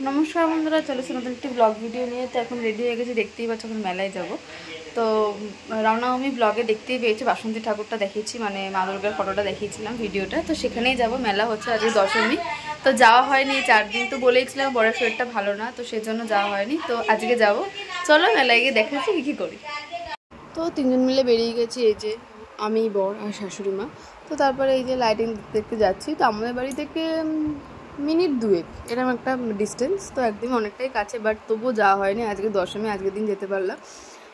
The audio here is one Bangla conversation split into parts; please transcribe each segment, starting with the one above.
নমস্কার বন্ধুরা, চলেছি নতুন একটি ব্লগ ভিডিও নিয়ে। তো এখন রেডি হয়ে গেছি, দেখতেই পাচ্ছ এখন মেলায় যাব। তো রামনবমী ব্লগে দেখতেই পেয়েছি, বাসন্তী ঠাকুরটা দেখিয়েছি, মানে মা দুর্গার ফটোটা দেখিয়েছিলাম ভিডিওটা। তো সেখানেই যাব, মেলা হচ্ছে আজকে দশমী। তো যাওয়া হয়নি 4 দিন, তো বলেইছিলাম বড় শরীরটা ভালো না, তো সেজন্য যাওয়া হয়নি। তো আজকে যাব, চলো মেলায় গিয়ে দেখাচ্ছি কী করি। তো 3 জন মিলে বেরিয়ে গেছি, এই যে আমি, বর আর শাশুড়ি মা। তো তারপরে এই যে লাইটিং দেখতে যাচ্ছি। তো আমাদের বাড়ি থেকে মিনিট 2 এরকম একটা ডিস্টেন্স, তো একদম অনেকটাই কাছে, বাট তবুও যাওয়া হয়নি। আজকে দশমী, আজকের দিন যেতে পারলাম।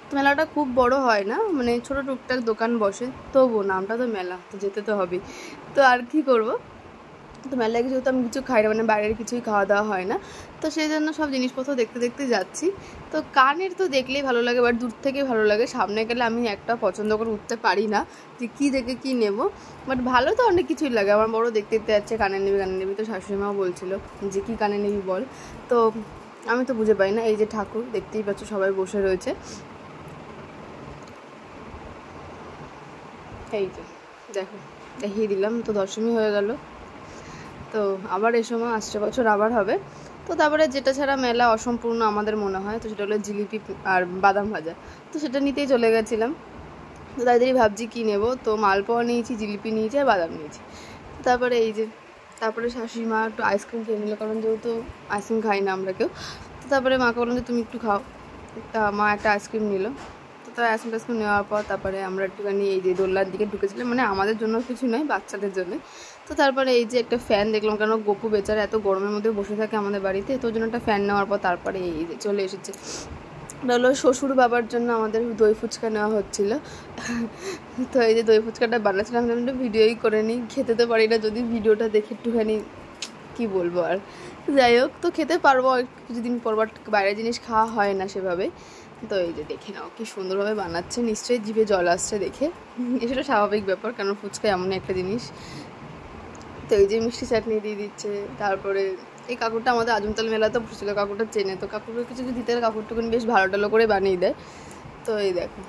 তো মেলাটা খুব বড় হয় না, মানে ছোটো টুকটাক দোকান বসে, তবুও নামটা তো মেলা, তো যেতে তো হবেই। তো আর কি করব, তো মেলায় যেহেতু আমি কিছু খাই না, মানে বাইরের কিছুই খাওয়া দাওয়া হয় না, তো সেই জন্য সব জিনিসপত্র দেখতে দেখতে যাচ্ছি। তো কানের তো দেখলেই ভালো লাগে, বাট দূর থেকে ভালো লাগে, সামনে গেলে আমি একটা পছন্দ করে উঠতে পারি না যে কী দেখে কী নেব। বাট ভালো তো অনেক কিছুই লাগে, আমার বড় দেখতে দেখতে যাচ্ছে কানে নিবি, তো শাশুড়িমাও বলছিল যে কী কানে নিবি বল। তো আমি তো বুঝে পাই না। এই যে ঠাকুর দেখতেই পাচ্ছ, সবাই বসে রয়েছে, এই যে দেখো দেখিয়ে দিলাম। তো দশমী হয়ে গেল, তো আবার এই সময় আসছে বছর আবার হবে। তো তারপরে যেটা ছাড়া মেলা অসম্পূর্ণ আমাদের মনে হয়, তো সেটা হলো জিলিপি আর বাদাম ভাজা। তো সেটা নিতেই চলে গেছিলাম। তো তাড়াতাড়ি ভাবছি কী নেবো, তো মালপোয়া নিয়েছি, জিলিপি নিয়েছি আর বাদাম নিয়েছি। তারপরে এই যে তারপরে শাশুড়ি মা একটু আইসক্রিম খেয়ে নিল, কারণ যেহেতু আইসক্রিম খাই না আমরা কেউ। তো তারপরে মাকে বললাম যে তুমি একটু খাও, তা মা একটা আইসক্রিম নিল। তো তার আইসক্রিম টাইসক্রিম নেওয়ার পর তারপরে আমরা একটুখানি এই যে দোলনার দিকে ঢুকেছিলাম, মানে আমাদের জন্য কিছু নয়, বাচ্চাদের জন্য। তো তারপরে এই যে একটা ফ্যান দেখলাম, কারণ গপু বেচারা এত গরমের মধ্যে বসে থাকে আমাদের বাড়িতে, তো জন্য একটা ফ্যান নেওয়ার পর তারপরে এই যে চলে এসেছে। এটা হলো শ্বশুর বাবার জন্য আমাদের দই ফুচকা নেওয়া হচ্ছিলো। তো এই যে দই ফুচকাটা বানাচ্ছিলাম, আমি একটু ভিডিওই করে নিই, খেতে তো পারি না, যদি ভিডিওটা দেখে একটুখানি কী বলবো আর। যাই হোক, তো খেতে পারবো কিছুদিন পর, বাট বাইরের জিনিস খাওয়া হয় না সেভাবে। তো এই যে দেখে নাও কি সুন্দরভাবে বানাচ্ছে, নিশ্চয়ই জিভে জল আসছে দেখে। সেটা স্বাভাবিক ব্যাপার, কারণ ফুচকা এমনই একটা জিনিস। তো এই যে মিষ্টি চাটনি দিয়ে দিচ্ছে। তারপরে এই কাকুরটা আমাদের আজমতল মেলাতে বসেছিল, কাকুরটা চেনে, তো কাকুরকে কিছু দিতে হলে কাকুরটুকুনি বেশ ভালো টালো করে বানিয়ে দেয়। তো এই দেখো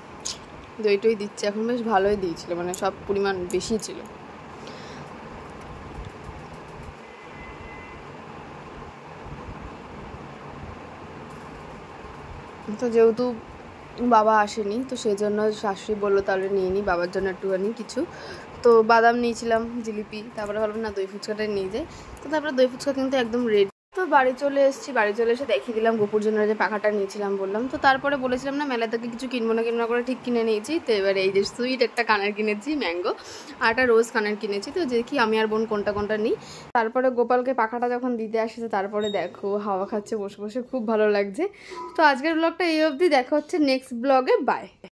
দইটই দিচ্ছে, এখন বেশ ভালোই দিয়েছিল, মানে সব পরিমাণ বেশি ছিল। তো যেহেতু বাবা আসেনি, তো সেই জন্য শাশুড়ি বললো তাহলে নিয়ে নিই বাবার জন্য একটুখানি কিছু। তো বাদাম নিয়েছিলাম, জিলিপি, তারপরে ভাবলাম না দই ফুচকাটাই নিয়ে যাই। তো তারপরে দই ফুচকা কিন্তু একদম রেডি। তো বাড়ি চলে এসেছি, বাড়ি চলে এসে দেখিয়ে দিলাম গোপুর জন্য যে পাখাটা নিয়েছিলাম বললাম। তো তারপরে বলেছিলাম না মেলা থেকে কিছু কিনবো না করে ঠিক কিনে নিয়েছি। তো এবারে এই যে সুইট একটা কানের কিনেছি ম্যাঙ্গো, আর একটা রোজ কানের কিনেছি। তো দেখি আমি আর বোন কোনটা কোনটা নিই। তারপরে গোপালকে পাখাটা যখন দিতে আসে, তো তারপরে দেখো হাওয়া খাচ্ছে বসে বসে, খুব ভালো লাগছে। তো আজকের ব্লগটা এই অবধি, দেখা হচ্ছে নেক্সট ব্লগে, বাই।